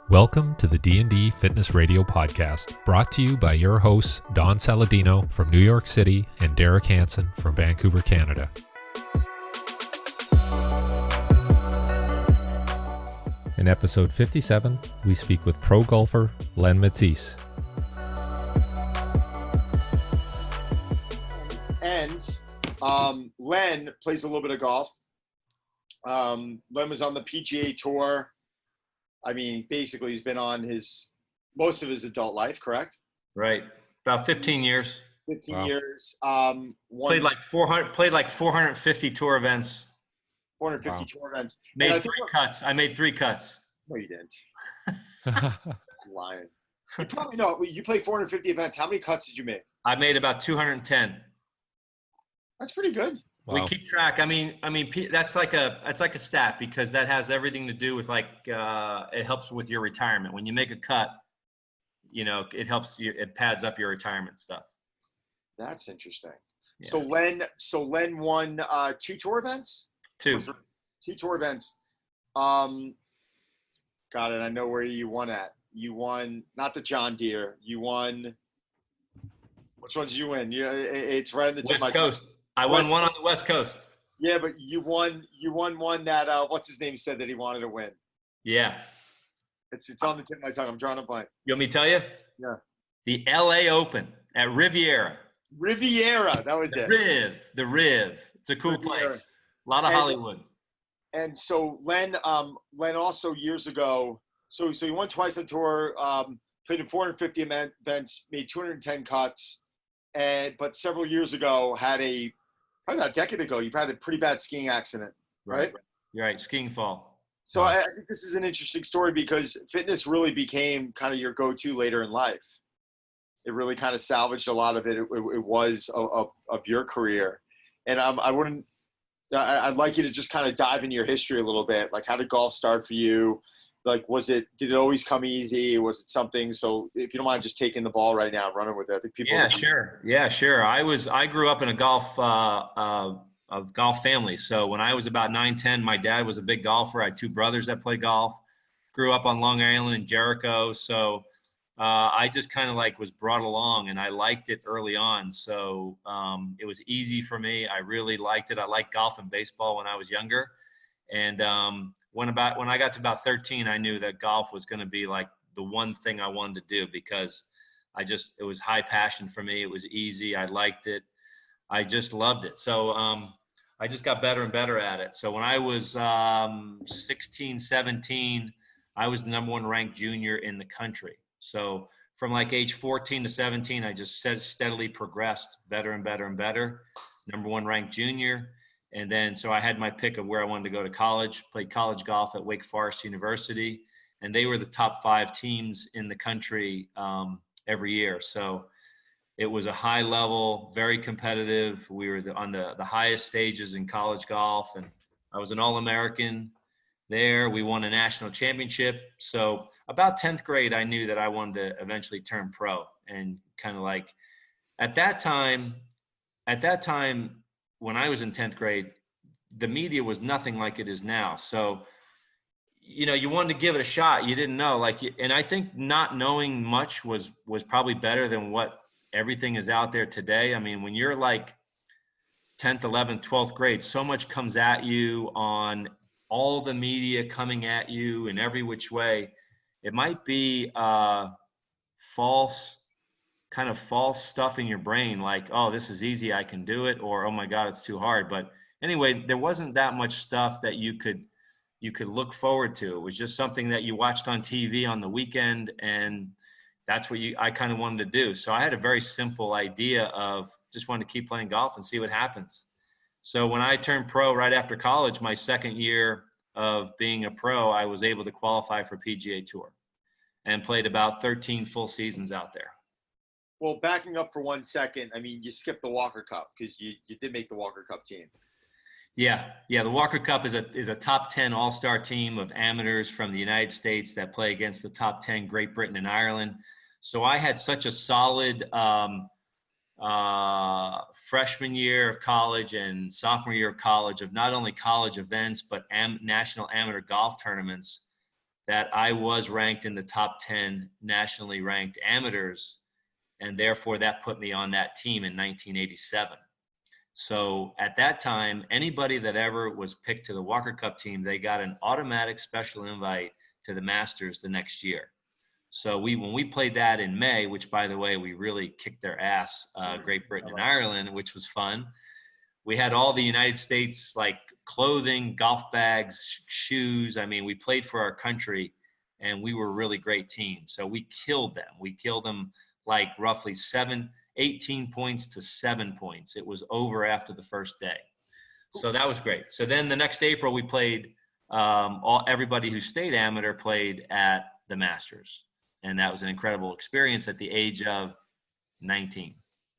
Welcome to the D&D Fitness Radio Podcast, brought to you by your hosts, Don Saladino from New York City and Derek Hansen from Vancouver, Canada. In episode 57, we speak with pro golfer Len Mattiace. And Len plays a little bit of golf. Len was on the PGA Tour. I mean, basically, he's been on most of his adult life, correct? Right. About 15 years. 15 Wow. years. Played like 450 tour events. 450 Wow. tour events. Made three cuts. I made 3 cuts. No, you didn't. Lying. You probably know. You played 450 events. How many cuts did you make? I made about 210. That's pretty good. Wow. We keep track. I mean, that's like a stat because that has everything to do with it helps with your retirement. When you make a cut, it helps you. It pads up your retirement stuff. That's interesting. Yeah. So Len won 2 tour events. 2 tour events. Got it. I know where you won at. You won not the John Deere. You won. Which ones did you win? It's right on the tip West Coast. I won one on the West Coast. Yeah, but you won one that what's his name said that he wanted to win. Yeah. It's on the tip of my tongue. I'm drawing a blank. You want me to tell you? Yeah. The LA Open at Riviera. That was it. The Riv. It's a cool Riviera. place. A lot of Hollywood. And so Len also years ago, so he won twice on tour, played in 450 events, made 210 cuts, but several years ago probably about a decade ago, you had a pretty bad skiing accident, right? You're right, skiing fall. So I think this is an interesting story because fitness really became kind of your go-to later in life. It really kind of salvaged a lot of it. It was of your career, and I'd like you to just kind of dive into your history a little bit. Like, how did golf start for you? Like, did it always come easy? Was it something? So if you don't mind just taking the ball right now and running with it, I think people. Yeah, sure. I grew up in a golf family. So when I was about 9, 10, my dad was a big golfer. I had 2 brothers that play golf. Grew up on Long Island and Jericho. So I just kind of was brought along, and I liked it early on. So it was easy for me. I really liked it. I liked golf and baseball when I was younger. And when I got to about 13, I knew that golf was going to be the one thing I wanted to do because it was high passion for me. It was easy. I liked it. I just loved it. So I just got better and better at it. So when I was 16, 17, I was the number 1 ranked junior in the country. So from age 14 to 17, I just steadily progressed better and better and better. Number 1 ranked junior. And then, so I had my pick of where I wanted to go to college, played college golf at Wake Forest University. And they were the top 5 teams in the country every year. So it was a high level, very competitive. We were on the highest stages in college golf. And I was an All-American there. We won a national championship. So about 10th grade, I knew that I wanted to eventually turn pro. And kind of at that time, when I was in 10th grade, the media was nothing like it is now. So, you wanted to give it a shot. You didn't know, and I think not knowing much was probably better than what everything is out there today. I mean, when you're 10th, 11th, 12th grade, so much comes at you on all the media coming at you in every which way. It might be false stuff in your brain, oh, this is easy, I can do it, or oh my God, it's too hard. But anyway, there wasn't that much stuff that you could look forward to. It was just something that you watched on TV on the weekend, and that's what I kind of wanted to do. So I had a very simple idea of just wanted to keep playing golf and see what happens. So when I turned pro right after college, my second year of being a pro, I was able to qualify for PGA Tour and played about 13 full seasons out there. Well, backing up for 1 second, I mean, you skipped the Walker Cup because you did make the Walker Cup team. Yeah. The Walker Cup is a top 10 all-star team of amateurs from the United States that play against the top 10 Great Britain and Ireland. So I had such a solid freshman year of college and sophomore year of college, of not only college events, but national amateur golf tournaments, that I was ranked in the top 10 nationally ranked amateurs. And therefore that put me on that team in 1987. So at that time, anybody that ever was picked to the Walker Cup team, they got an automatic special invite to the Masters the next year. So when we played that in May, which by the way, we really kicked their ass, Great Britain and Ireland, which was fun. We had all the United States, like clothing, golf bags, shoes. I mean, we played for our country and we were a really great team. So we killed them. We killed them like roughly 18 points to 7 points. It was over after the first day. So that was great. So then the next April we played, everybody who stayed amateur played at the Masters. And that was an incredible experience at the age of 19.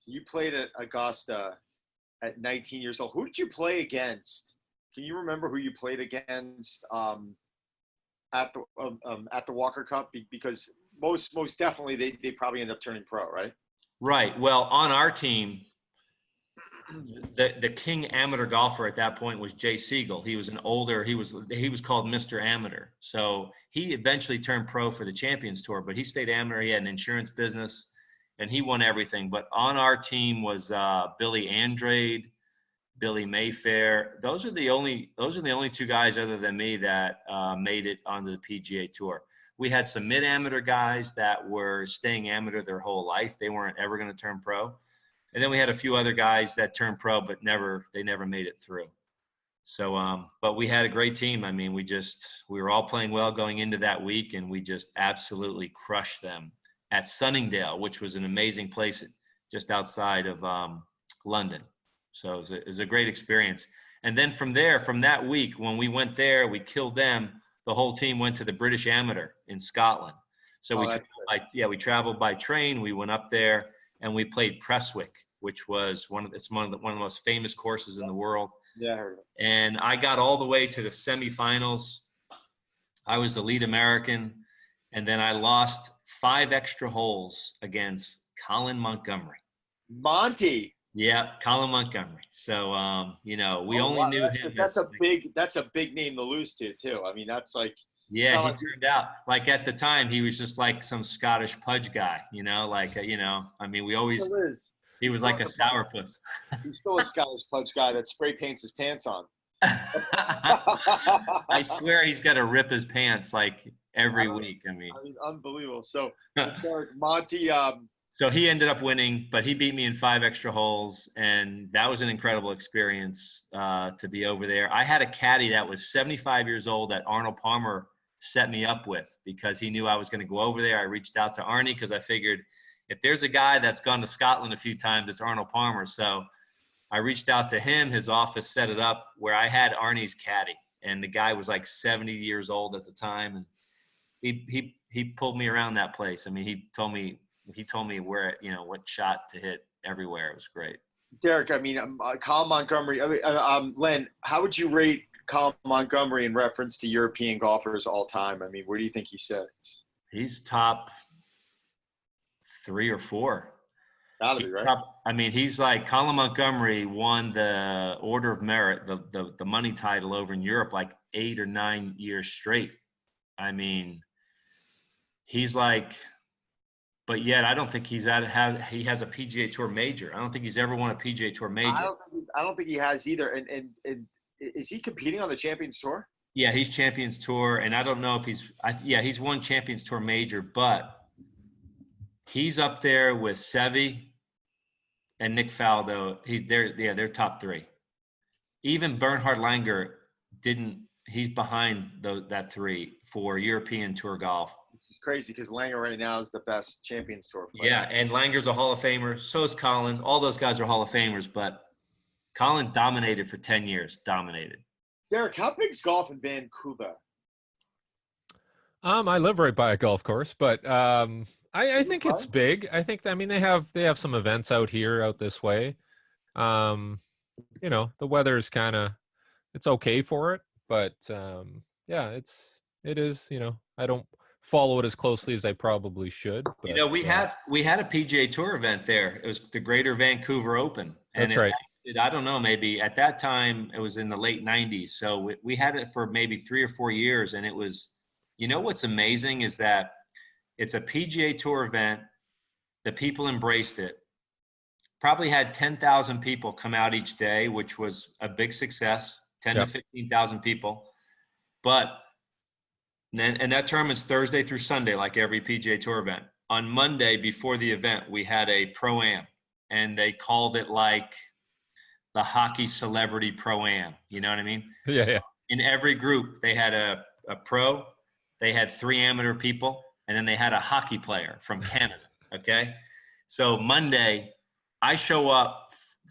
You played at Augusta at 19 years old. Who did you play against? Can you remember who you played against at the Walker Cup? Because most definitely they probably end up turning pro, right? Right. Well, on our team, the king amateur golfer at that point was Jay Siegel. He was he was called Mr. Amateur. So he eventually turned pro for the Champions Tour, but he stayed amateur. He had an insurance business and he won everything. But on our team was Billy Andrade, Billy Mayfair. Those are the only two guys other than me that made it onto the PGA Tour. We had some mid-amateur guys that were staying amateur their whole life. They weren't ever going to turn pro. And then we had a few other guys that turned pro, but they never made it through. So, but we had a great team. I mean, we were all playing well going into that week, and we just absolutely crushed them at Sunningdale, which was an amazing place just outside of London. So it was a great experience. And then from that week, when we went there, we killed them. The whole team went to the British Amateur in Scotland. So we traveled by train. We went up there and we played Prestwick, which was one of the most famous courses in the world. Yeah, I heard of it. And I got all the way to the semifinals. I was the lead American, and then I lost 5 extra holes against Colin Montgomery. Monty. Yeah, Colin Montgomery. So we only knew him. That's a big name to lose to too. I mean, that's like. Yeah, he turned out like at the time he was just like some Scottish pudge guy, I mean, he was like a sourpuss. He's still a Scottish pudge guy that spray paints his pants on. I swear he's got to rip his pants like every week. I mean, unbelievable. So Monty. So he ended up winning, but he beat me in 5 extra holes, and that was an incredible experience to be over there. I had a caddy that was 75 years old that Arnold Palmer set me up with because he knew I was going to go over there. I reached out to Arnie because I figured if there's a guy that's gone to Scotland a few times, it's Arnold Palmer. So I reached out to him. His office set it up where I had Arnie's caddy, and the guy was like 70 years old at the time, and he pulled me around that place. I mean, he told me where, what shot to hit everywhere. It was great. Derek, I mean, Colin Montgomery. Len, how would you rate Colin Montgomery in reference to European golfers all time? I mean, where do you think he sits? He's top 3 or 4. Gotta be, right? He's like Colin Montgomery won the Order of Merit, the money title over in Europe like 8 or 9 years straight. I mean, he's like. But yet, I don't think he has a PGA Tour major. I don't think he's ever won a PGA Tour major. I don't think he has either. And is he competing on the Champions Tour? Yeah, he's Champions Tour, and I don't know if he's won Champions Tour major, but he's up there with Seve and Nick Faldo. They're top 3. Even Bernhard Langer he's behind that 3 for European Tour golf. It's crazy because Langer right now is the best Champions Tour player. Yeah, and Langer's a Hall of Famer. So is Colin. All those guys are Hall of Famers, but Colin dominated for 10 years. Dominated. Derek, how big's golf in Vancouver? I live right by a golf course, but I think it's big. I think they have some events out this way. The weather's it's okay for it, but it is, I don't follow it as closely as I probably should. But, we had a PGA Tour event there. It was the Greater Vancouver Open. And that's right. I don't know, maybe at that time it was in the late 90s. So we had it for maybe 3 or 4 years. And it was, what's amazing is that it's a PGA Tour event. The people embraced it. Probably had 10,000 people come out each day, which was a big success, 10 to 15,000 people. But and that tournament's Thursday through Sunday, like every PGA Tour event. On Monday before the event, we had a Pro-Am, and they called it like the hockey celebrity Pro-Am. You know what I mean? Yeah, so yeah. In every group, they had a pro, they had 3 amateur people, and then they had a hockey player from Canada, okay? So Monday, I show up,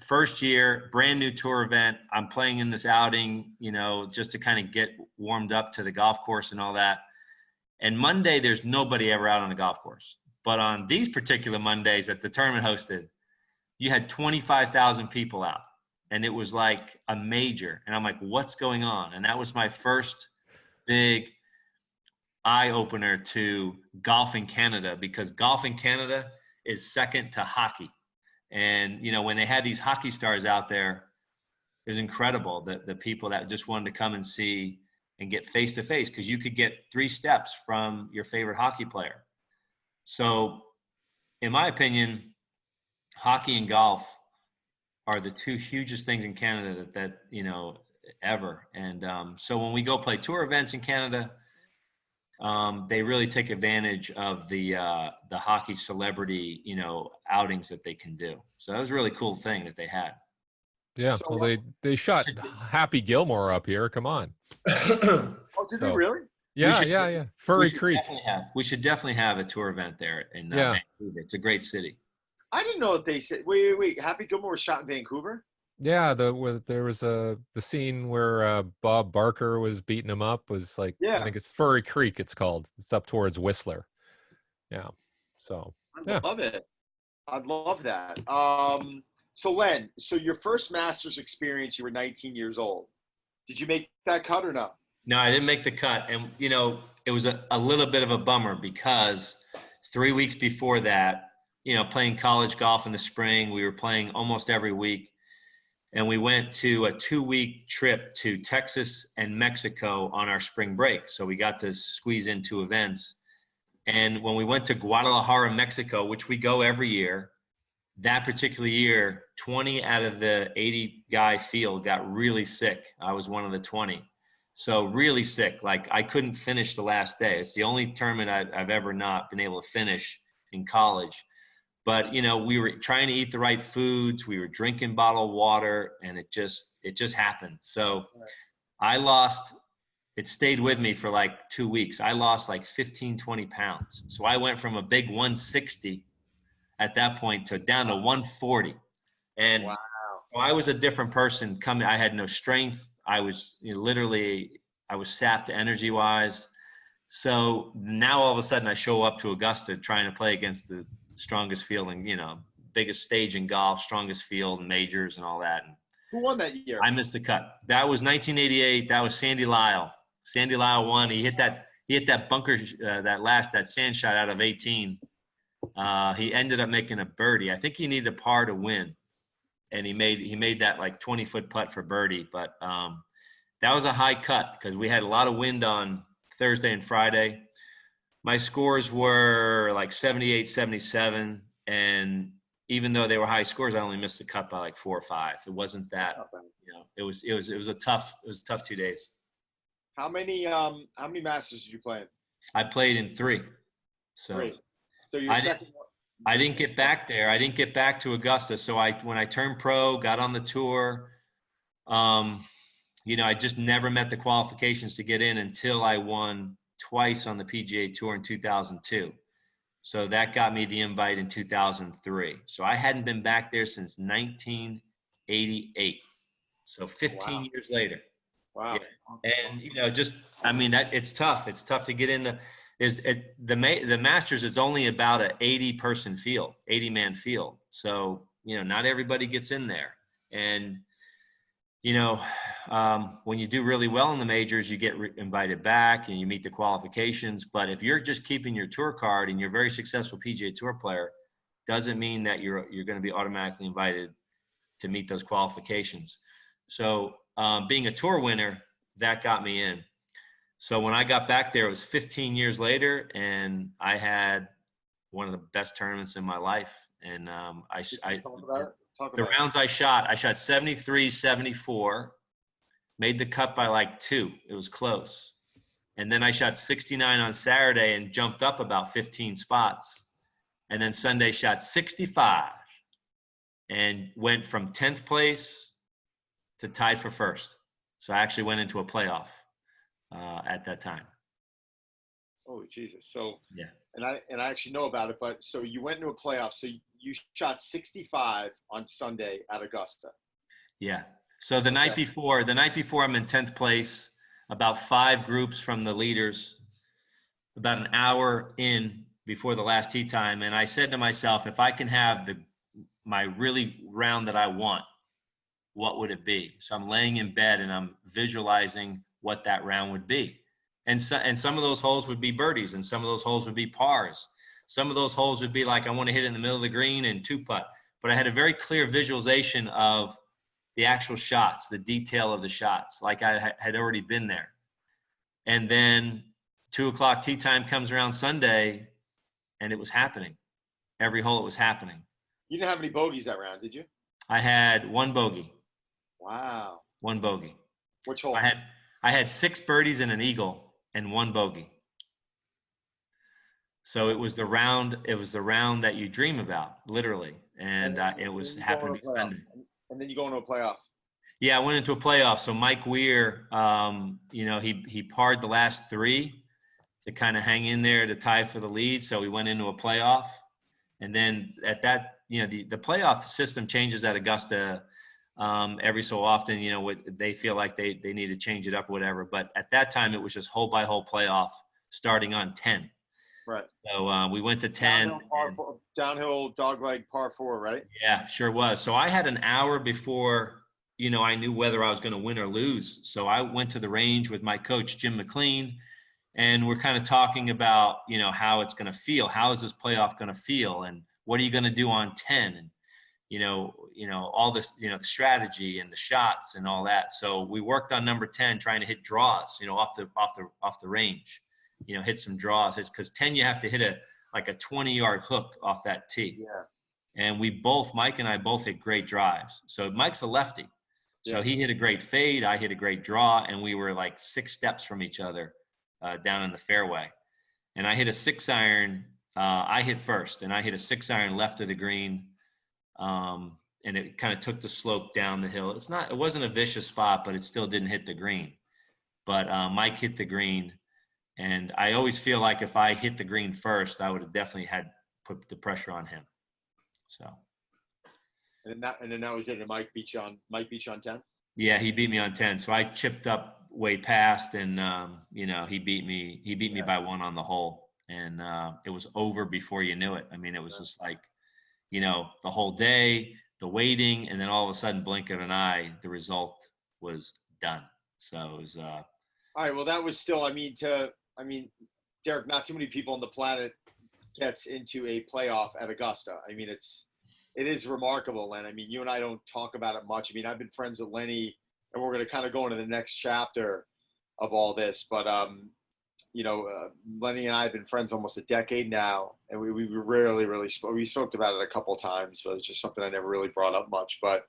first year, brand new tour event. I'm playing in this outing, just to kind of get warmed up to the golf course and all that. And Monday, there's nobody ever out on the golf course. But on these particular Mondays that the tournament hosted, you had 25,000 people out. And it was like a major. And I'm like, what's going on? And that was my first big eye-opener to golf in Canada, because golf in Canada is second to hockey. And, when they had these hockey stars out there, it was incredible, the people that just wanted to come and see and get face-to-face, because you could get 3 steps from your favorite hockey player. So, in my opinion, hockey and golf are the 2 hugest things in Canada that ever. And so when we go play tour events in Canada, they really take advantage of the hockey celebrity, outings that they can do. So that was a really cool thing that they had. Yeah, So, well, they shot Happy Gilmore up here. Come on. Oh, did they really? Yeah. Furry Creek. We should definitely have a tour event there in Vancouver. It's a great city. I didn't know that they said. Wait. Happy Gilmore was shot in Vancouver? Yeah, there was the scene where Bob Barker was beating him up was like, I think it's Furry Creek. It's called. It's up towards Whistler. Yeah. So I love it. I'd love that. So Len, your first Masters experience, you were 19 years old. Did you make that cut or no? No, I didn't make the cut. And, it was a little bit of a bummer, because 3 weeks before that, playing college golf in the spring, we were playing almost every week. And we went to a 2-week trip to Texas and Mexico on our spring break. So we got to squeeze in 2 events. And when we went to Guadalajara, Mexico, which we go every year, that particular year, 20 out of the 80-guy field got really sick. I was one of the 20. So really sick. Like, I couldn't finish the last day. It's the only tournament I've ever not been able to finish in college. But, we were trying to eat the right foods. We were drinking bottled water, and it just happened. So I lost, it stayed with me for like 2 weeks. I lost like 15, 20 pounds. So I went from a big 160 at that point to down to 140. And wow. I was a different person coming. I had no strength. I was I was sapped energy wise. So now all of a sudden I show up to Augusta trying to play against the strongest field and, biggest stage in golf, strongest field and majors and all that. And who won that year? I missed the cut. That was 1988. That was Sandy Lyle. Sandy Lyle won. He hit that bunker, that sand shot out of 18. He ended up making a birdie. I think he needed a par to win. And he made that like 20-foot putt for birdie. But that was a high cut because we had a lot of wind on Thursday and Friday. My scores were like 78, 77. And even though they were high scores, I only missed the cut by like 4 or 5. It wasn't that, it was a tough 2 days. How many Masters did you play in? I played in 3. So 3. So your second one. I didn't get back there. I didn't get back to Augusta. So when I turned pro, got on the tour, I just never met the qualifications to get in until I won twice on the PGA Tour in 2002. So that got me the invite in 2003. So I hadn't been back there since 1988. So 15 years later. Wow. Yeah. And, it's tough. It's tough to get in the Masters is only about an 80-man field. So, not everybody gets in there. And, when you do really well in the majors, you get invited back and you meet the qualifications. But if you're just keeping your tour card and you're a very successful PGA Tour player, doesn't mean that you're going to be automatically invited to meet those qualifications. So being a tour winner, that got me in. So when I got back there, it was 15 years later, and I had one of the best tournaments in my life. And the rounds I shot 73, 74, made the cut by like 2. It was close. And then I shot 69 on Saturday and jumped up about 15 spots. And then Sunday shot 65 and went from 10th place to tied for first. So I actually went into a playoff at that time. Oh, Jesus. So, yeah. And I actually know about it, but so you went into a playoff. So you shot 65 on Sunday at Augusta. Yeah. So the night before I'm in 10th place, about 5 groups from the leaders, about an hour in before the last tee time. And I said to myself, if I can have my really round that I want, what would it be? So I'm laying in bed and I'm visualizing what that round would be. And some of those holes would be birdies, and some of those holes would be pars. Some of those holes would be like, I want to hit it in the middle of the green and 2-putt. But I had a very clear visualization of the actual shots, the detail of the shots, like I had already been there. And then 2 o'clock tee time comes around Sunday, and it was happening. Every hole it was happening. You didn't have any bogeys that round, did you? I had 1 bogey. Wow. 1 bogey. Which hole? So I had 6 birdies and an eagle and 1 bogey. So it was the round that you dream about, literally. And it was happened to be Sunday. And then you go into a playoff. Yeah, I went into a playoff. So Mike Weir, he parred the last 3 to kind of hang in there to tie for the lead. So we went into a playoff. And then at that, the playoff system changes at Augusta every so often. They feel like they need to change it up or whatever. But at that time, it was just hole by hole playoff starting on 10. Right. So we went to 10. Downhill dogleg par 4, right? Yeah, sure was. So I had an hour before, I knew whether I was going to win or lose. So I went to the range with my coach, Jim McLean, and we're kind of talking about, how it's going to feel. How is this playoff going to feel? And what are you going to do on 10? And, all this, the strategy and the shots and all that. So we worked on number 10, trying to hit draws, off the range, hit some draws. It's because 10, you have to hit a 20-yard hook off that tee. Yeah. And Mike and I both hit great drives. So Mike's a lefty. So he hit a great fade. I hit a great draw, and we were like 6 steps from each other down in the fairway. And I hit a 6-iron. I hit first, and I hit a 6-iron left of the green. And it kind of took the slope down the hill. It wasn't a vicious spot, but it still didn't hit the green. But Mike hit the green, and I always feel like if I hit the green first, I would have definitely had put the pressure on him. So. And then that was it. And Mike beat you on 10? Yeah, he beat me on 10. So I chipped up way past, and he beat me by 1 on the hole, and it was over before you knew it. I mean, it was just like, the whole day, the waiting, and then all of a sudden, blink of an eye, the result was done. So it was. All right. Well, that was still. Derek, not too many people on the planet gets into a playoff at Augusta. I mean, it is remarkable, Len. I mean, you and I don't talk about it much. I mean, I've been friends with Lenny, and we're going to kind of go into the next chapter of all this. But, Lenny and I have been friends almost a decade now, and we rarely really spoke. We spoke about it a couple of times, but it's just something I never really brought up much. But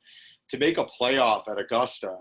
to make a playoff at Augusta,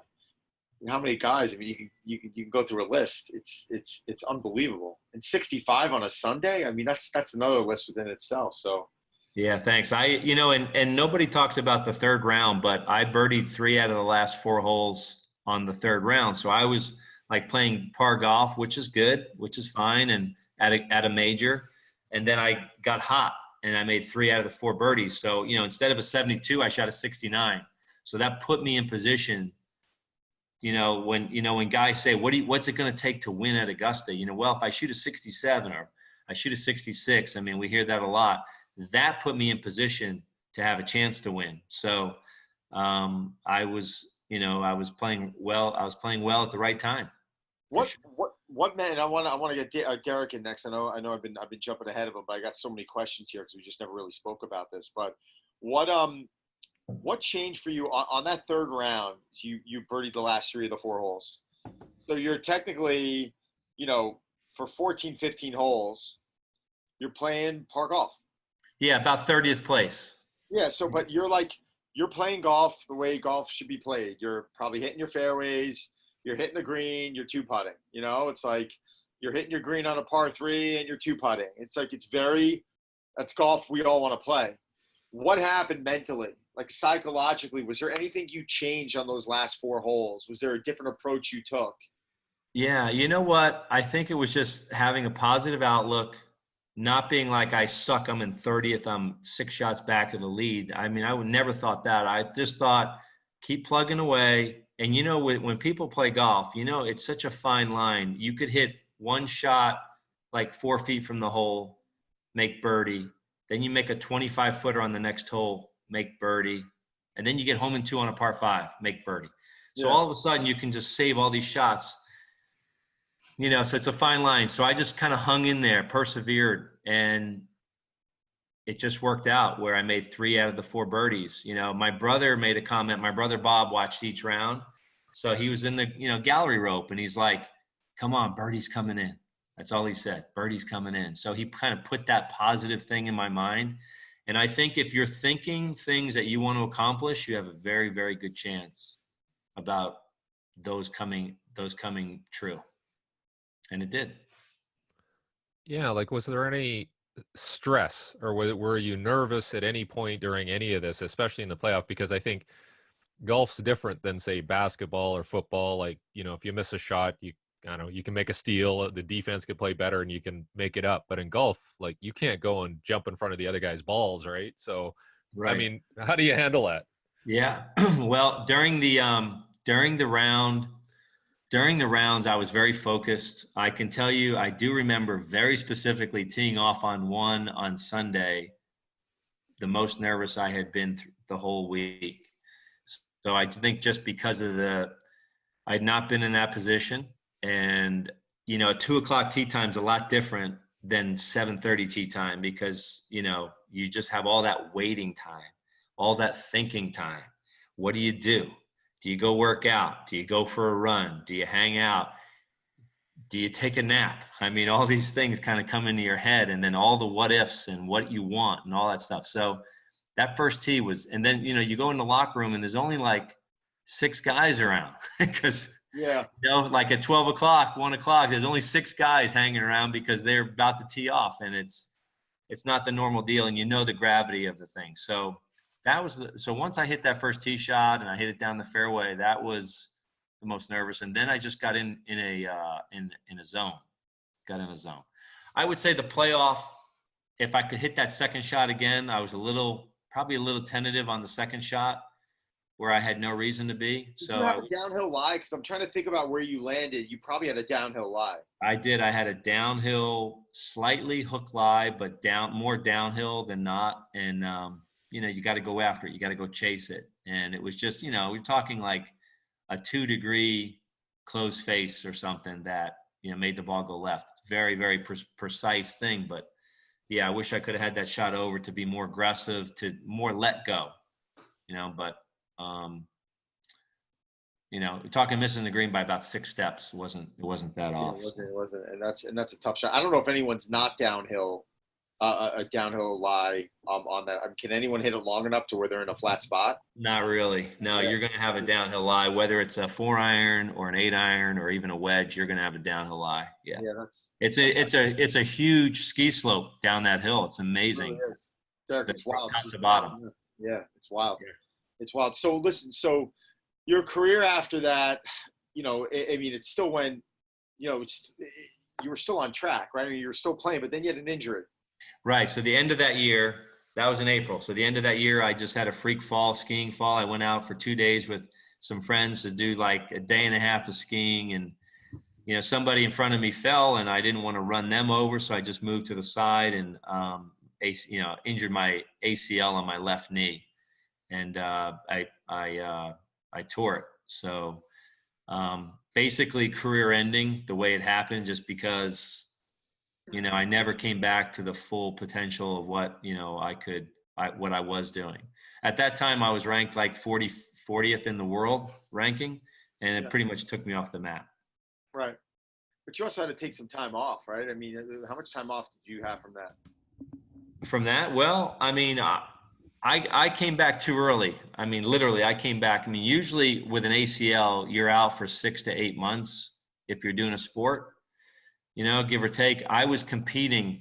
how many guys? I mean, you can go through a list. It's unbelievable. And 65 on a Sunday. I mean, that's another list within itself. So. Yeah, thanks. And nobody talks about the third round, but I birdied 3 out of the last 4 holes on the third round. So I was like playing par golf, which is good, which is fine, and at a major. And then I got hot, and I made 3 out of the 4 birdies. So, instead of a 72, I shot a 69. So that put me in position. When guys say, what's it going to take to win at Augusta? Well, if I shoot a 67 or I shoot a 66, I mean, we hear that a lot. That put me in position to have a chance to win. So I was I was playing well. I was playing well at the right time. What man? I want to get Derek in next. I know I've been jumping ahead of him, but I got so many questions here because we just never really spoke about this. But what changed for you on that third round? You birdied the last 3 of the 4 holes, so you're technically, for 14, 15 holes, you're playing par golf. Yeah, about 30th place. Yeah, so but you're playing golf the way golf should be played. You're probably hitting your fairways. You're hitting the green, you're 2-putting. It's like you're hitting your green on a par 3 and you're 2-putting. It's like that's golf we all want to play. What happened mentally? Like psychologically, was there anything you changed on those last 4 holes? Was there a different approach you took? Yeah, you know what? I think it was just having a positive outlook, not being like I suck, I'm in 30th, I'm 6 shots back of the lead. I mean, I would never thought that. I just thought, keep plugging away. And, when people play golf, it's such a fine line. You could hit one shot like 4 feet from the hole, make birdie. Then you make a 25-footer on the next hole, make birdie. And then you get home in 2 on a par 5, make birdie. So all of a sudden you can just save all these shots. So it's a fine line. So I just kind of hung in there, persevered, and it just worked out where I made 3 out of the 4 birdies. My brother made a comment. My brother Bob watched each round. So he was in the, gallery rope, and he's like, come on, birdie's coming in. That's all he said, birdie's coming in. So he kind of put that positive thing in my mind. And I think if you're thinking things that you want to accomplish, you have a very, very good chance about those coming true. And it did. Yeah. Like, was there any stress, or were you nervous at any point during any of this, especially in the playoff? Because I think golf's different than, say, basketball or football. Like, if you miss a shot, you can make a steal, the defense could play better and you can make it up. But in golf, like, you can't go and jump in front of the other guy's balls, right? So, right. I mean, how do you handle that? Yeah. Well, during the rounds, I was very focused. I can tell you, I do remember very specifically teeing off on one on Sunday, the most nervous I had been the whole week. So I think just because of I'd not been in that position, and, 2:00 tee time is a lot different than 7:30 tee time because, you just have all that waiting time, all that thinking time. What do you do? Do you go work out? Do you go for a run? Do you hang out? Do you take a nap? I mean, all these things kind of come into your head, and then all the what ifs and what you want and all that stuff. So that first tee was, and then, you go in the locker room and there's only like 6 guys around because, like at 12 o'clock, 1 o'clock, there's only 6 guys hanging around because they're about to tee off, and it's not the normal deal, and the gravity of the thing. So so once I hit that first tee shot and I hit it down the fairway, that was the most nervous. And then I just got in a zone. Got in a zone. I would say the playoff, if I could hit that second shot again, I was probably a little tentative on the second shot where I had no reason to be. Did you have a downhill lie? Because I'm trying to think about where you landed. You probably had a downhill lie. I did. I had a downhill, slightly hook lie, but more downhill than not. And, you got to go after it. You got to go chase it. And it was just, we're talking like a 2-degree closed face or something that, made the ball go left. It's very, very precise thing. But yeah, I wish I could have had that shot over to be more aggressive, to more let go, but, we're talking missing the green by about 6 steps. It wasn't that off. It wasn't. And that's a tough shot. I don't know if anyone's not downhill. A downhill lie on that. I mean, can anyone hit it long enough to where they're in a flat spot? Not really. No, You're going to have a downhill lie, whether it's a 4-iron or an 8-iron or even a wedge. You're going to have a downhill lie. Yeah. It's a huge ski slope down that hill. It's amazing. It really is. Derek, it's wild. Top to bottom. Yeah, it's wild. Yeah. It's wild. So listen. So your career after that, it still went. You were still on track, right? I mean, you were still playing, but then you had an injury. Right. So the end of that year, that was in April. So the end of that year, I just had a freak skiing fall. I went out for 2 days with some friends to do like a day and a half of skiing. And, somebody in front of me fell and I didn't want to run them over. So I just moved to the side and, injured my ACL on my left knee. And I tore it. So basically career ending the way it happened, just because, I never came back to the full potential of what, what I was doing. At that time, I was ranked like 40th in the world ranking, and it pretty much took me off the map. Right. But you also had to take some time off, right? I mean, how much time off did you have from that? From that? Well, I mean, I came back too early. I mean, literally, I came back. I mean, usually with an ACL, you're out for 6 to 8 months if you're doing a sport, give or take. I was competing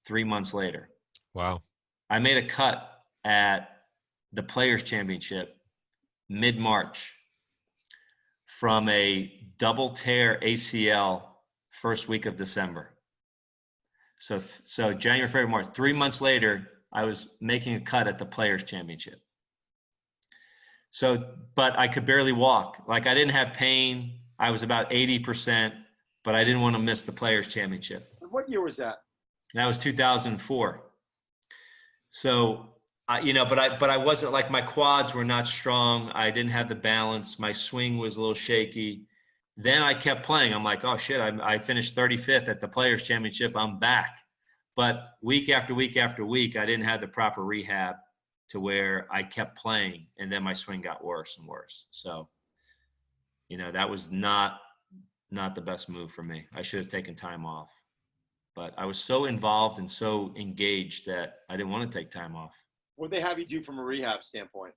3 months later. Wow. I made a cut at the Players Championship mid-March from a double tear ACL first week of December. So January, February, March, 3 months later, I was making a cut at the Players Championship. So, but I could barely walk. Like, I didn't have pain. I was about 80%, but I didn't want to miss the Players Championship. What year was that? That was 2004. So, but I wasn't, like, my quads were not strong. I didn't have the balance. My swing was a little shaky. Then I kept playing. I'm like, oh shit, I finished 35th at the Players Championship. I'm back. But week after week after week, I didn't have the proper rehab to where I kept playing, and then my swing got worse and worse. So, that was not the best move for me. I should have taken time off. But I was so involved and so engaged that I didn't want to take time off. What did they have you do from a rehab standpoint?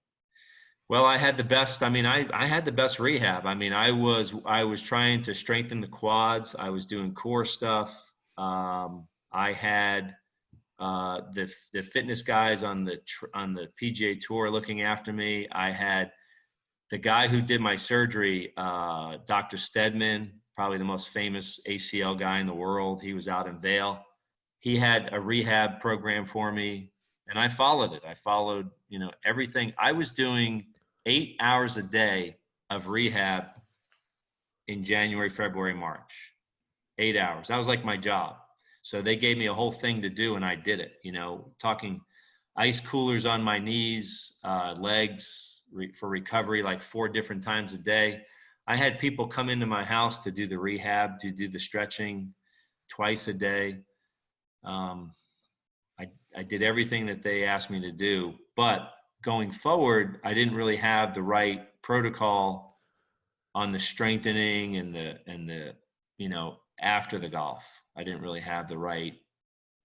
Well, I had the best. I mean, I had the best rehab. I mean, I was trying to strengthen the quads. I was doing core stuff. I had the fitness guys on the PGA Tour looking after me. I had the guy who did my surgery, Dr. Stedman, probably the most famous ACL guy in the world. He was out in Vail. He had a rehab program for me, and I followed it. I followed, everything. I was doing 8 hours a day of rehab in January, February, March. 8 hours. That was like my job. So they gave me a whole thing to do, and I did it, talking ice coolers on my knees, legs for recovery, like 4 different times a day. I had people come into my house to do the rehab, to do the stretching twice a day. I did everything that they asked me to do, but going forward, I didn't really have the right protocol on the strengthening and the after the golf. I didn't really have the right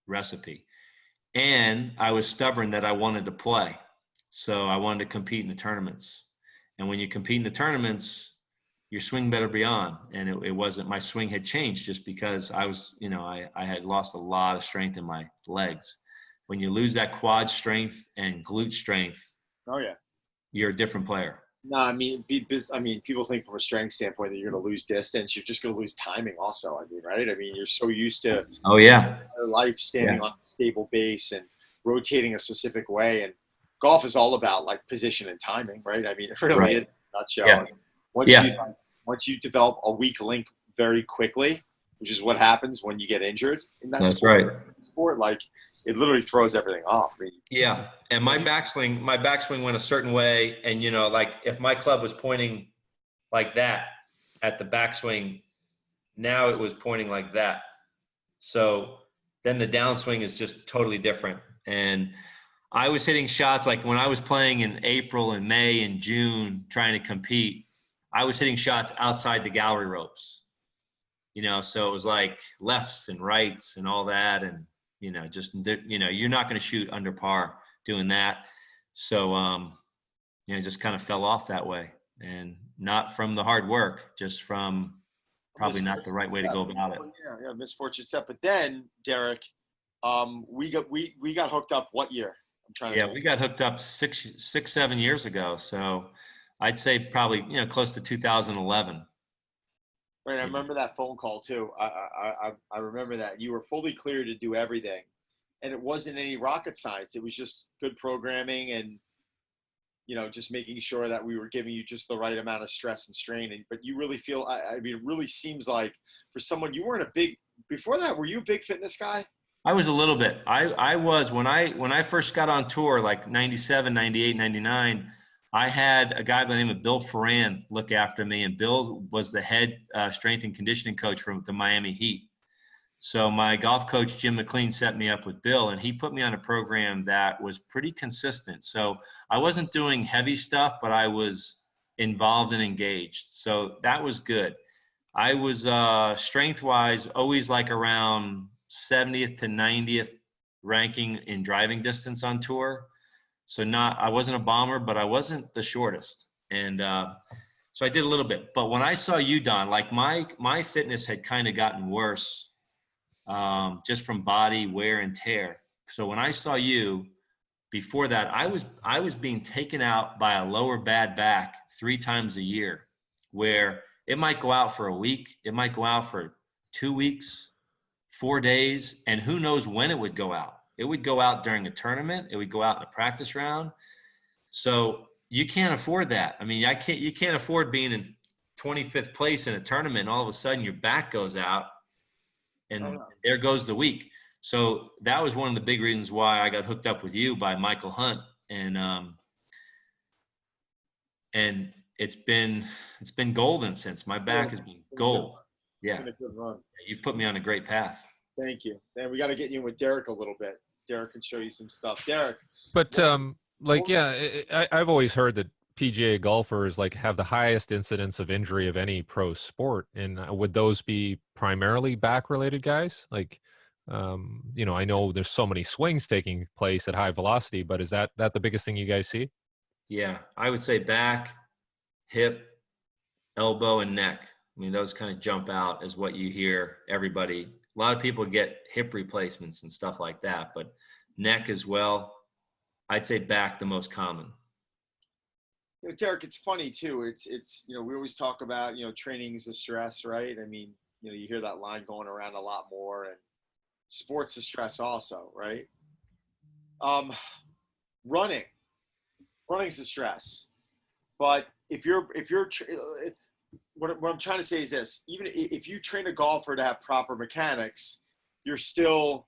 recipe. And I was stubborn that I wanted to play. So I wanted to compete in the tournaments. And when you compete in the tournaments, your swing better be on. And it wasn't, my swing had changed just because I was, I had lost a lot of strength in my legs. When you lose that quad strength and glute strength, oh yeah, you're a different player. No, I mean, people think from a strength standpoint that you're going to lose distance. You're just going to lose timing also. I mean, right? I mean, you're so used to your life standing on a stable base and rotating a specific way. And golf is all about like position and timing, right? I mean, it really is in a nutshell. Yeah. Once you develop a weak link very quickly, which is what happens when you get injured in that sport, like it literally throws everything off. I mean, yeah. And my backswing went a certain way. And, like if my club was pointing like that at the backswing, now it was pointing like that. So then the downswing is just totally different. And I was hitting shots like when I was playing in April and May and June trying to compete, I was hitting shots outside the gallery ropes, so it was like lefts and rights and all that. And, you're not going to shoot under par doing that. So, it just kind of fell off that way, and not from the hard work, just from probably not the right way to go about it. Yeah, misfortune step. But then, Derek, we got hooked up what year? We got hooked up 7 years ago. So I'd say probably, close to 2011. Right, I remember that phone call too. I remember that you were fully clear to do everything, and it wasn't any rocket science. It was just good programming and, just making sure that we were giving you just the right amount of stress and strain. But you really feel, I mean, it really seems like for someone, you weren't before that, were you a big fitness guy? I was a little bit. I was when I first got on tour, like 97, 98, 99. I had a guy by the name of Bill Ferran look after me, and Bill was the head strength and conditioning coach for the Miami Heat. So my golf coach, Jim McLean, set me up with Bill, and he put me on a program that was pretty consistent. So I wasn't doing heavy stuff, but I was involved and engaged. So that was good. I was strength-wise always like around 70th to 90th ranking in driving distance on tour. So I wasn't a bomber, but I wasn't the shortest. And so I did a little bit. But when I saw you, Don, like my fitness had kind of gotten worse just from body wear and tear. So when I saw you before that, I was being taken out by a lower bad back 3 times a year, where it might go out for a week, it might go out for 2 weeks, 4 days, and who knows when it would go out. It would go out during a tournament, it would go out in a practice round. So you can't afford that. I mean, you can't afford being in 25th place in a tournament and all of a sudden your back goes out. And there goes the week. So that was one of the big reasons why I got hooked up with you by Michael Hunt. And it's been golden since. My back has been gold. Yeah. It's been a good run. You've put me on a great path. Thank you. And we got to get you with Derek a little bit. Derek can show you some stuff. Derek. But I've always heard that PGA golfers have the highest incidence of injury of any pro sport. And would those be primarily back related guys? I know there's so many swings taking place at high velocity, but is that the biggest thing you guys see? Yeah, I would say back, hip, elbow, and neck. I mean, those kind of jump out as what you hear everybody. A lot of people get hip replacements and stuff like that, but neck as well. I'd say back the most common. Derek, it's funny too. It's we always talk about, training is a stress, right? I mean, you hear that line going around a lot more, and sports is stress also, right? Running's a stress. But what I'm trying to say is this: even if you train a golfer to have proper mechanics, you're still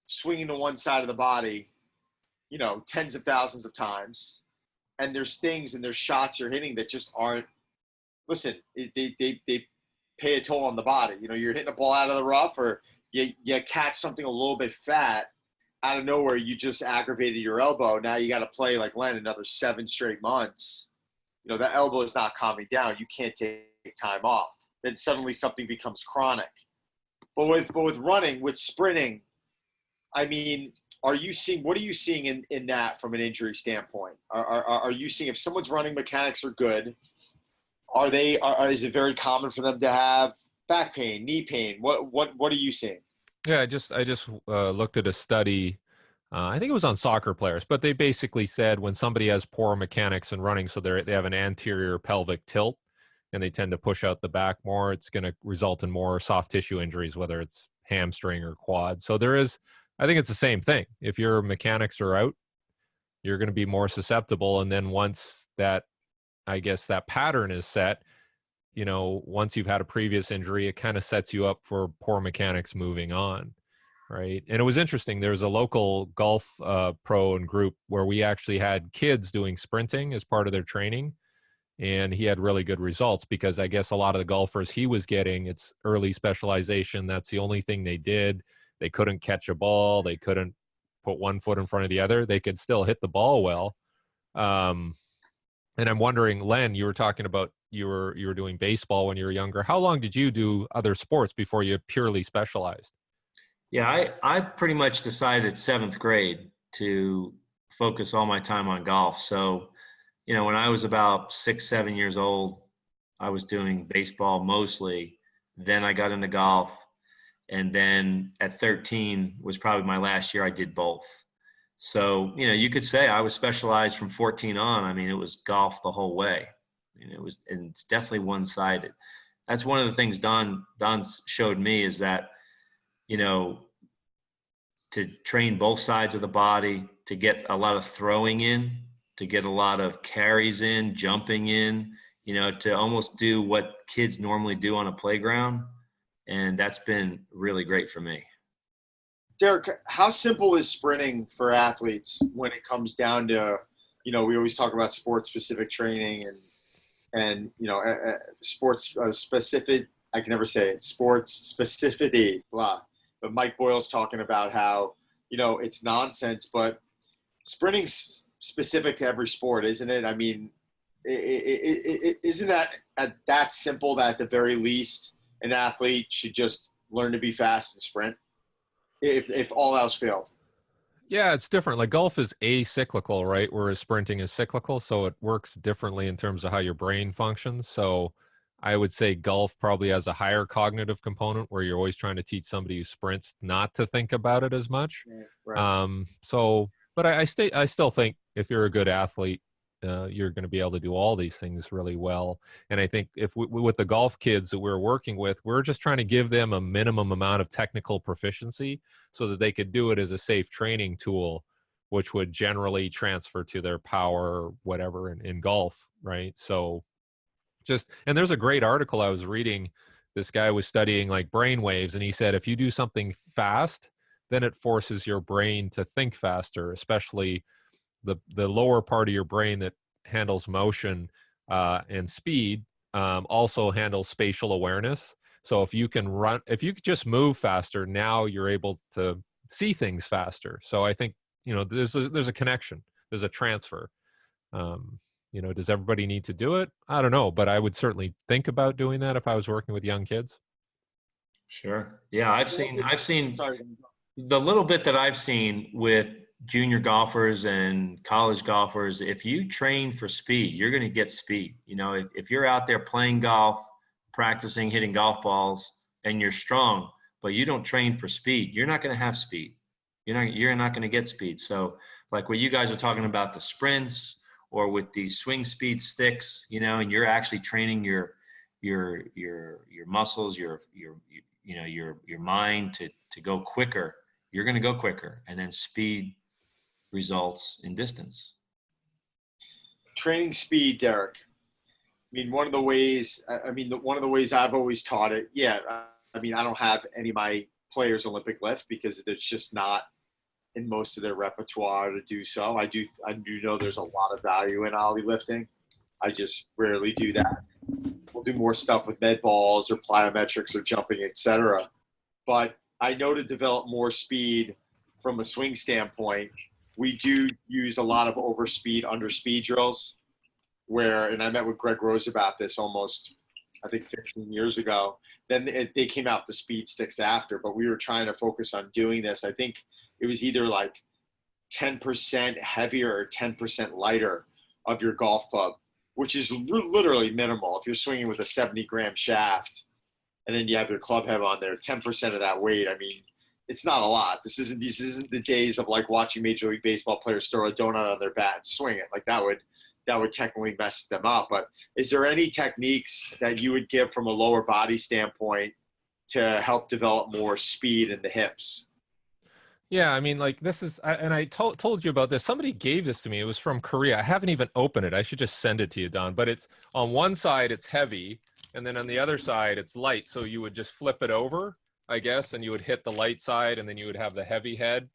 swinging to one side of the body, tens of thousands of times. And there's things and there's shots you're hitting that just aren't. Listen, they pay a toll on the body. You're hitting a ball out of the rough, or you catch something a little bit fat out of nowhere. You just aggravated your elbow. Now you got to play like Len another 7 straight months. That elbow is not calming down. You can't take time off. Then suddenly something becomes chronic. But with running, with sprinting, I mean, what are you seeing in that from an injury standpoint? Are you seeing, if someone's running mechanics are good, is it very common for them to have back pain, knee pain? What are you seeing? Yeah, I just looked at a study. I think it was on soccer players, but they basically said when somebody has poor mechanics in running, so they have an anterior pelvic tilt and they tend to push out the back more, it's going to result in more soft tissue injuries, whether it's hamstring or quad. So I think it's the same thing. If your mechanics are out, you're going to be more susceptible. And then once that pattern is set, once you've had a previous injury, it kind of sets you up for poor mechanics moving on. Right. And it was interesting. There's a local golf pro and group where we actually had kids doing sprinting as part of their training. And he had really good results because I guess a lot of the golfers he was getting, it's early specialization. That's the only thing they did. They couldn't catch a ball. They couldn't put one foot in front of the other. They could still hit the ball well. And I'm wondering, Len, you were talking about you were doing baseball when you were younger. How long did you do other sports before you purely specialized? Yeah, I pretty much decided 7th grade to focus all my time on golf. So, when I was about 6, 7 years old, I was doing baseball mostly. Then I got into golf. And then at 13 was probably my last year I did both. So, you could say I was specialized from 14 on. I mean, it was golf the whole way. And it's definitely one-sided. That's one of the things Don showed me is that, to train both sides of the body, to get a lot of throwing in, to get a lot of carries in, jumping in, to almost do what kids normally do on a playground. And that's been really great for me. Derek, how simple is sprinting for athletes when it comes down to we always talk about sports specific training and sports specific. I can never say it. Sports specificity, blah. But Mike Boyle's talking about how it's nonsense, but sprinting's specific to every sport, isn't it? I mean, isn't that simple that at the very least an athlete should just learn to be fast and sprint if all else failed? Yeah, it's different. Like golf is acyclical, right? Whereas sprinting is cyclical. So it works differently in terms of how your brain functions. So I would say golf probably has a higher cognitive component where you're always trying to teach somebody who sprints not to think about it as much. Right. But I still think if you're a good athlete, you're going to be able to do all these things really well. And I think if with the golf kids that we're working with, we're just trying to give them a minimum amount of technical proficiency so that they could do it as a safe training tool, which would generally transfer to their power, whatever, in golf, right? So and there's a great article I was reading. This guy was studying like brain waves, and he said if you do something fast, then it forces your brain to think faster, especially the lower part of your brain that handles motion and speed also handles spatial awareness. So if you could just move faster, now you're able to see things faster. So I think, there's a connection, there's a transfer. Does everybody need to do it? I don't know, but I would certainly think about doing that if I was working with young kids. Sure. Yeah. I've seen Sorry. the little bit that I've seen with junior golfers and college golfers. If you train for speed, you're going to get speed. If you're out there playing golf, practicing hitting golf balls, and you're strong, but you don't train for speed, you're not going to have speed. You're not going to get speed. So like what you guys are talking about, the sprints or with these swing speed sticks, and you're actually training your muscles, your mind to go quicker. You're going to go quicker, and then speed results in distance. Training speed, Derek. I mean, one of the ways I've always taught it. Yeah, I mean, I don't have any of my players Olympic lift because it's just not in most of their repertoire to do so. I do know there's a lot of value in ollie lifting. I just rarely do that. We'll do more stuff with med balls or plyometrics or jumping, etc. But I know to develop more speed from a swing standpoint, we do use a lot of overspeed, underspeed drills and I met with Greg Rose about this almost, I think 15 years ago. Then they came out the speed sticks after, but we were trying to focus on doing this. I think it was either like 10% heavier or 10% lighter of your golf club, which is literally minimal. If you're swinging with a 70-gram shaft and then you have your club head on there, 10% of that weight, I mean, it's not a lot. This isn't the days of like watching Major League Baseball players throw a donut on their bat and swing it. Like that would technically mess them up. But is there any techniques that you would give from a lower body standpoint to help develop more speed in the hips? Yeah, I mean, like this is, and I told you about this. Somebody gave this to me. It was from Korea. I haven't even opened it. I should just send it to you, Don. But it's on one side, it's heavy, and then on the other side, it's light. So you would just flip it over, I guess, and you would hit the light side, and then you would have the heavy head.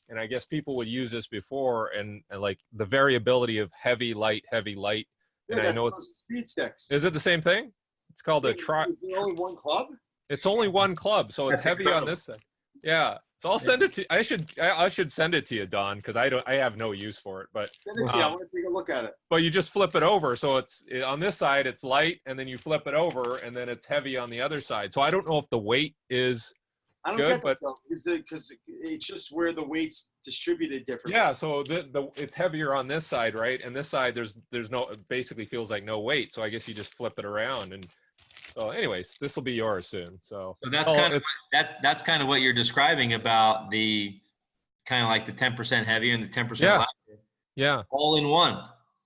And I guess people would use this before, and like the variability of heavy, light, heavy, light. Yeah, and I know it's speed sticks. Is it the same thing? It's called a tri. Is there only one club? It's only one club, so it's That's heavy incredible. on this side. Yeah. So I'll send it to. I should send it to you, Don, because I have no use for it. But Send it to me. I want to take a look at it. But you just flip it over, so it's on this side it's light, and then you flip it over, and then it's heavy on the other side. So I don't know if the weight is. I don't good, get but that though, because it's just where the weight's distributed differently. Yeah, so it's heavier on this side, right? And this side there's no, it basically feels like no weight. So I guess you just flip it around, and so anyways, this will be yours soon. So that's that's kind of what you're describing about the kind of like the 10% heavier and the 10% lighter. Yeah. All in one.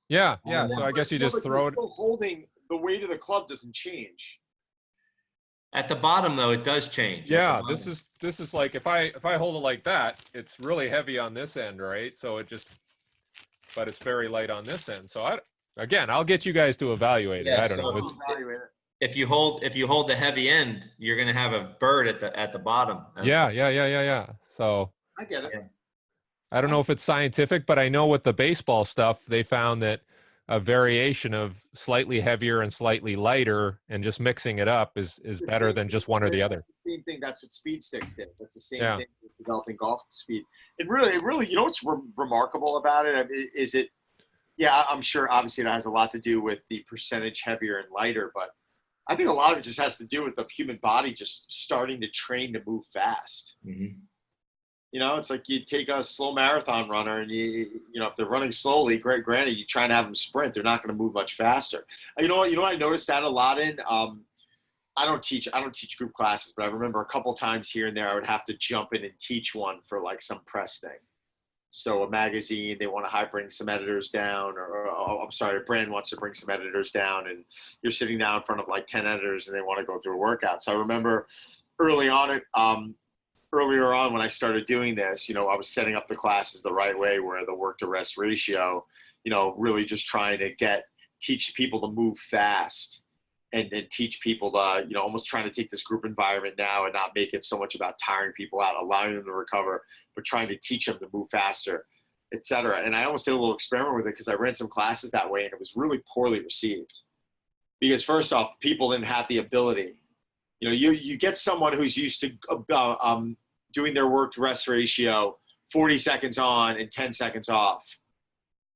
Yeah. So I guess you just throw it. Still holding the weight of the club doesn't change. At the bottom though, it does change. Yeah, this is like if I hold it like that, it's really heavy on this end, right? So but it's very light on this end. So I'll get you guys to evaluate it. I don't know. If you hold the heavy end, you're going to have a bird at the bottom. Yeah. So I get it. I don't know if it's scientific, but I know with the baseball stuff, they found that a variation of slightly heavier and slightly lighter and just mixing it up is better than just one or the other. That's the same thing. That's what speed sticks did. That's the same Yeah. thing with developing golf speed. It really, you know what's remarkable about it? I mean, is it, yeah, I'm sure obviously it has a lot to do with the percentage heavier and lighter, but I think a lot of it just has to do with the human body just starting to train to move fast. Mm-hmm. You know, it's like you take a slow marathon runner and you know, if they're running slowly, granted, you try and have them sprint, they're not going to move much faster. You know what I noticed that a lot in, I don't teach group classes, but I remember a couple times here and there, I would have to jump in and teach one for like some press thing. So a magazine, they want to bring some editors down, or I'm sorry, a brand wants to bring some editors down, and you're sitting down in front of like 10 editors and they want to go through a workout. So I remember earlier on when I started doing this, you know, I was setting up the classes the right way where the work to rest ratio, you know, really just trying to teach people to move fast and teach people to, you know, almost trying to take this group environment now and not make it so much about tiring people out, allowing them to recover, but trying to teach them to move faster, et cetera. And I almost did a little experiment with it because I ran some classes that way and it was really poorly received. Because first off, people didn't have the ability. You know, you get someone who's used to doing their work to rest ratio 40 seconds on and 10 seconds off,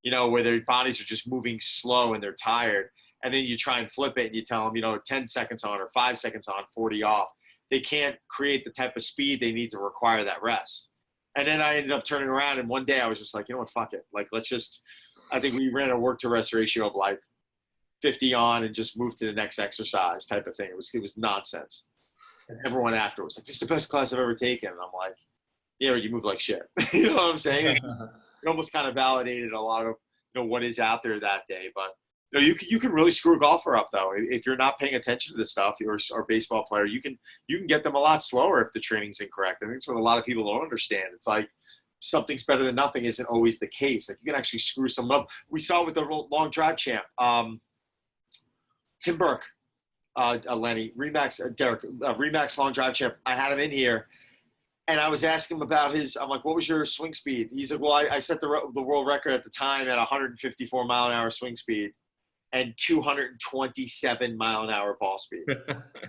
you know, where their bodies are just moving slow and they're tired. And then you try and flip it and you tell them, you know, 10 seconds on or 5 seconds on, 40 off. They can't create the type of speed they need to require that rest. And then I ended up turning around and one day I was just like, you know what, fuck it. Like, I think we ran a work to rest ratio of like 50 on and just move to the next exercise type of thing. It was nonsense. And everyone after was like, this is the best class I've ever taken. And I'm like, yeah, you move like shit. You know what I'm saying? It almost kind of validated a lot of, you know, what is out there that day. But you know, you can really screw a golfer up though. If you're not paying attention to this stuff, or a baseball player, you can get them a lot slower if the training's incorrect. I think that's what a lot of people don't understand. It's like something's better than nothing isn't always the case. Like you can actually screw someone up. We saw with the long drive champ, Tim Burke, Lenny, Derek, Remax long drive champ. I had him in here. And I was asking him about I'm like, what was your swing speed? He's like, well, I set the world record at the time at 154 mile an hour swing speed and 227 mile an hour ball speed.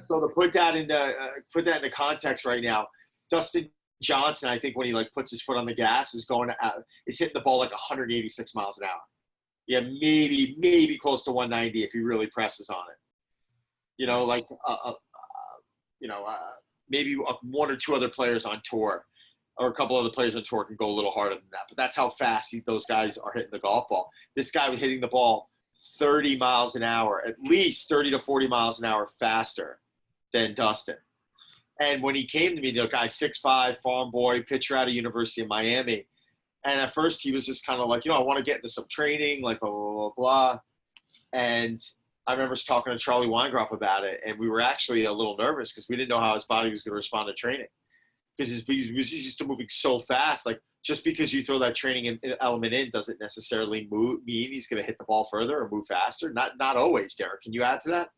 So to put that into context right now, Dustin Johnson, I think when he like puts his foot on the gas is hitting the ball like 186 miles an hour. Yeah, maybe close to 190 if he really presses on it. You know, like maybe one or two other players on tour or a couple other players on tour can go a little harder than that. But that's how fast those guys are hitting the golf ball. This guy was hitting the ball 30 miles an hour, at least 30 to 40 miles an hour faster than Dustin. And when he came to me, the guy 6'5", farm boy, pitcher out of University of Miami. And at first he was just kind of like, you know, I want to get into some training, like blah, blah, blah, blah. And I remember talking to Charlie Weingroff about it, and we were actually a little nervous because we didn't know how his body was going to respond to training. Because he was used to moving so fast. Like, just because you throw that training element in doesn't necessarily mean he's going to hit the ball further or move faster. Not always, Derek. Can you add to that?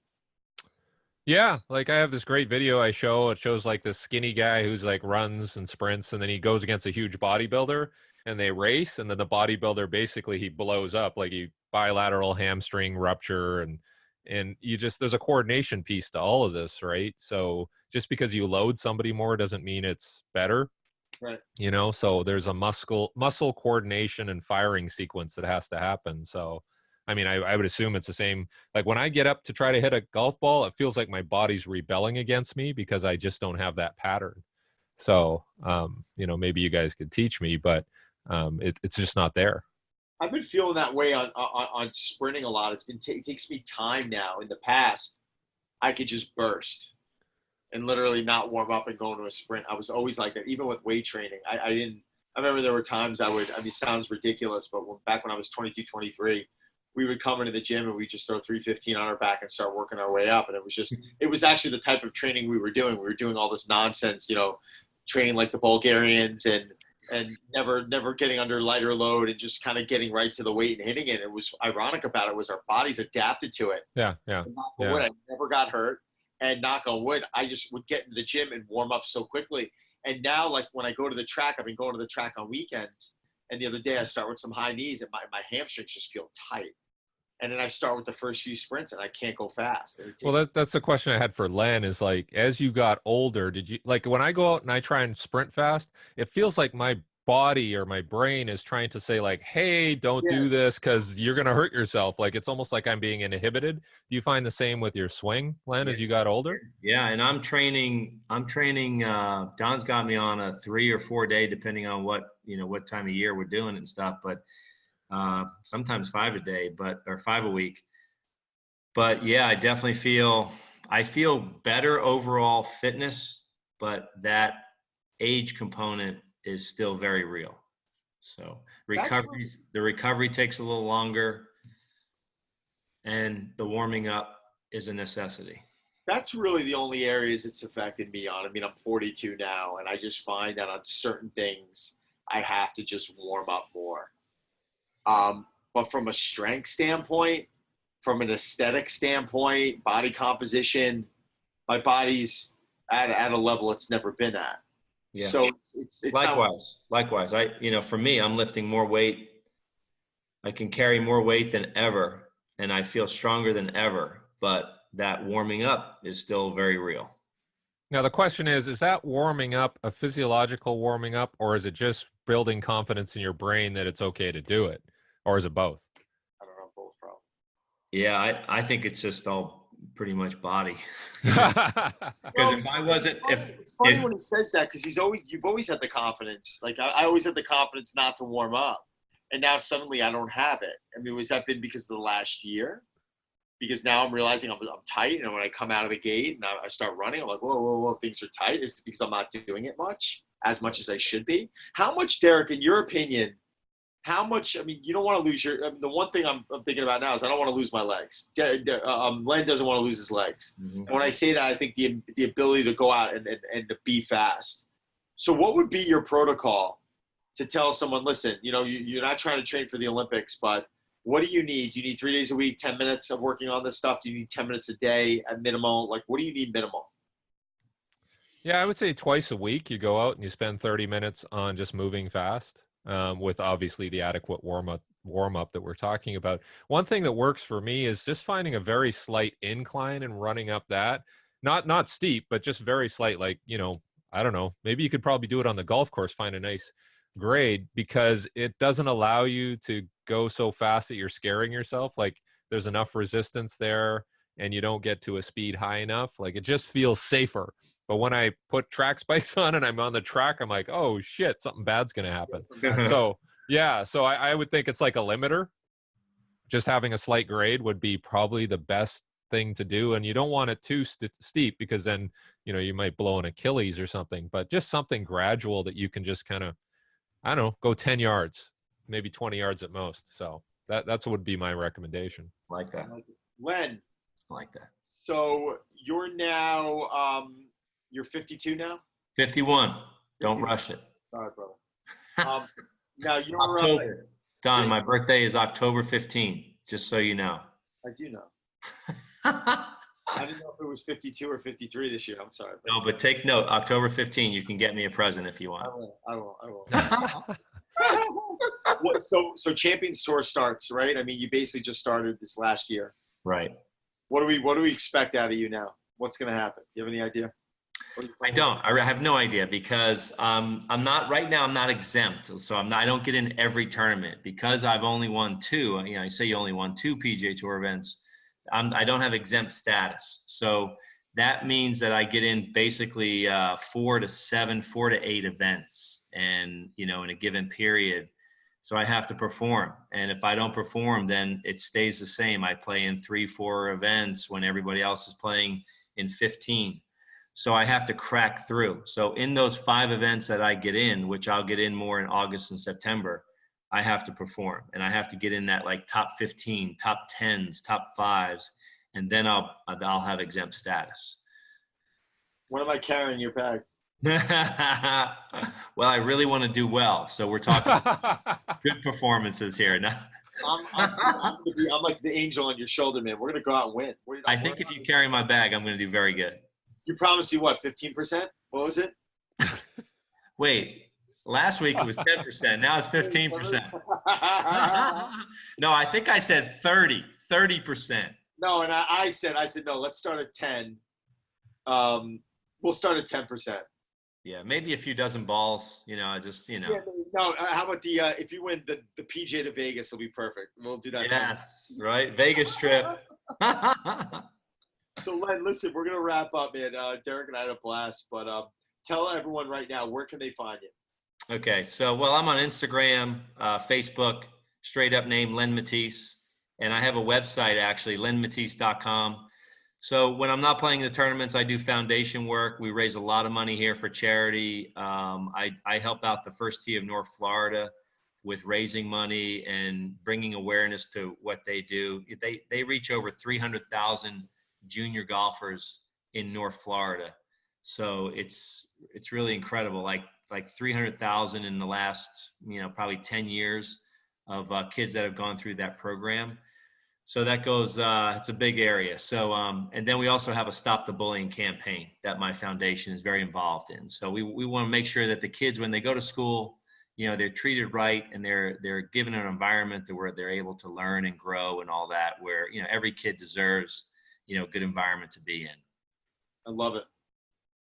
Yeah, like I have this great video I show. It shows like this skinny guy who's like runs and sprints, and then he goes against a huge bodybuilder, and they race, and then the bodybuilder basically he blows up, like he bilateral hamstring rupture, and there's a coordination piece to all of this, right? So just because you load somebody more doesn't mean it's better. Right. You know, so there's a muscle coordination and firing sequence that has to happen. So, I mean, I would assume it's the same. Like when I get up to try to hit a golf ball, it feels like my body's rebelling against me because I just don't have that pattern. So, you know, maybe you guys could teach me, but it's just not there. I've been feeling that way on sprinting a lot. It takes me time now. In the past, I could just burst and literally not warm up and go into a sprint. I was always like that, even with weight training. I remember there were times it sounds ridiculous, but back when I was 22, 23, we would come into the gym and we just throw 315 on our back and start working our way up. And it was actually the type of training we were doing. We were doing all this nonsense, you know, training like the Bulgarians and never getting under lighter load and just kind of getting right to the weight and hitting it. It was ironic about it was our bodies adapted to it. Yeah. And knock on wood, I never got hurt. And knock on wood, I just would get in the gym and warm up so quickly. And now, like when I go to the track, I've been going to the track on weekends. And the other day I start with some high knees and my hamstrings just feel tight. And then I start with the first few sprints and I can't go fast. Well, that's the question I had for Len is like, as you got older, did you like when I go out and I try and sprint fast, it feels like my body or my brain is trying to say like, hey, don't do this because you're going to hurt yourself. Like it's almost like I'm being inhibited. Do you find the same with your swing, Len, as you got older? Yeah. And I'm training, Don's got me on a 3 or 4 day, depending on what time of year we're doing and stuff. But sometimes 5 a day, or 5 a week. But yeah, I definitely feel better overall fitness, but that age component is still very real. So the recovery takes a little longer, and the warming up is a necessity. That's really the only areas it's affected me on. I mean, I'm 42 now, and I just find that on certain things, I have to just warm up more. But from a strength standpoint, from an aesthetic standpoint, body composition, my body's at a level it's never been at. Yeah. So it's likewise. For me, I'm lifting more weight. I can carry more weight than ever, and I feel stronger than ever. But that warming up is still very real. Now the question is that warming up a physiological warming up, or is it just building confidence in your brain that it's okay to do it? Or is it both? I don't know, both probably. Yeah, I think it's just all pretty much body. Because if I wasn't, it's funny when he says that, because you've always had the confidence. Like I always had the confidence not to warm up, and now suddenly I don't have it. I mean, was that been because of the last year? Because now I'm realizing I'm tight, and when I come out of the gate and I start running, I'm like, whoa, things are tight. It's because I'm not doing it as much as I should be. How much, Derek, in your opinion? How much, I mean, you don't want to lose the one thing I'm thinking about now is I don't want to lose my legs. Len doesn't want to lose his legs. Mm-hmm. And when I say that, I think the ability to go out and to be fast. So what would be your protocol to tell someone, listen, you're not trying to train for the Olympics, but what do you need? Do you need 3 days a week, 10 minutes of working on this stuff? Do you need 10 minutes a day at minimal? Like, what do you need minimal? Yeah, I would say twice a week you go out and you spend 30 minutes on just moving fast. With obviously the adequate warm up that we're talking about. One thing that works for me is just finding a very slight incline and running up that, not steep, but just very slight. Like, I don't know, maybe you could probably do it on the golf course, find a nice grade, because it doesn't allow you to go so fast that you're scaring yourself. Like there's enough resistance there and you don't get to a speed high enough. Like it just feels safer. But when I put track spikes on and I'm on the track, I'm like, oh shit, something bad's going to happen. So I would think it's like a limiter. Just having a slight grade would be probably the best thing to do. And you don't want it too steep, because then, you might blow an Achilles or something, but just something gradual that you can just kind of, I don't know, go 10 yards, maybe 20 yards at most. So that's what would be my recommendation. Like that. Len. I like that. So you're now, you're 52 now? 51. Don't rush it. All right, brother. Now you're October. Don, my birthday is October 15, just so you know. I do know. I didn't know if it was 52 or 53 this year. I'm sorry. No, but take note. October 15, you can get me a present if you want. I will. So Champions Tour starts, right? I mean, you basically just started this last year. Right. What do we expect out of you now? What's going to happen? Do you have any idea? I don't. I have no idea, because I'm not exempt. So I don't get in every tournament, because I've only won 2. I say you only won 2 PGA Tour events. I don't have exempt status. So that means that I get in basically 4 to 8 events, and in a given period. So I have to perform. And if I don't perform, then it stays the same. I play in 3-4 events when everybody else is playing in 15. So I have to crack through. So in those 5 events that I get in, which I'll get in more in August and September, I have to perform, and I have to get in that like top 15, top 10s, top 5s, and then I'll have exempt status. When am I carrying your bag? Well, I really want to do well, so we're talking good performances here. I'm like the angel on your shoulder, man. We're gonna go out and win. I think if you carry my bag, I'm gonna do very good. You promised you what, 15%? What was it? Wait, Last week it was 10%. Now it's 15%. No, I think I said 30%. No, and I said, no, let's start at 10. We'll start at 10%. Yeah, maybe a few dozen balls, Yeah, no, how about if you win the PGA to Vegas, will be perfect. We'll do that. Yes, right. Vegas trip. So Len, listen, we're going to wrap up, man. Derek and I had a blast, but tell everyone right now, where can they find you? Okay, so, I'm on Instagram, Facebook, straight up name Len Mattiace, and I have a website, actually, lenmattiace.com. So when I'm not playing the tournaments, I do foundation work. We raise a lot of money here for charity. I help out the First Tee of North Florida with raising money and bringing awareness to what they do. They reach over 300,000 junior golfers in North Florida. So it's really incredible. Like 300,000 in the last, probably 10 years of kids that have gone through that program. So that goes, it's a big area. So, and then we also have a Stop the Bullying campaign that my foundation is very involved in. So we want to make sure that the kids, when they go to school, they're treated right and they're given an environment where they're able to learn and grow and all that, where, every kid deserves, a good environment to be in. I love it.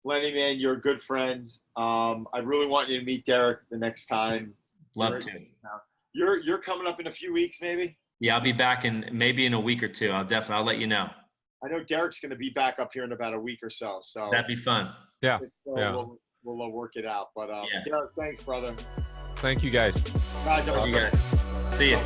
Lenny, man, you're a good friend. I really want you to meet Derek the next time. Love to. You're coming up in a few weeks, maybe? Yeah, I'll be back maybe in a week or two. I'll let you know. I know Derek's going to be back up here in about a week or so. So that'd be fun. Yeah. We'll work it out. But Derek, thanks, brother. Thank you, guys. Guys, See you.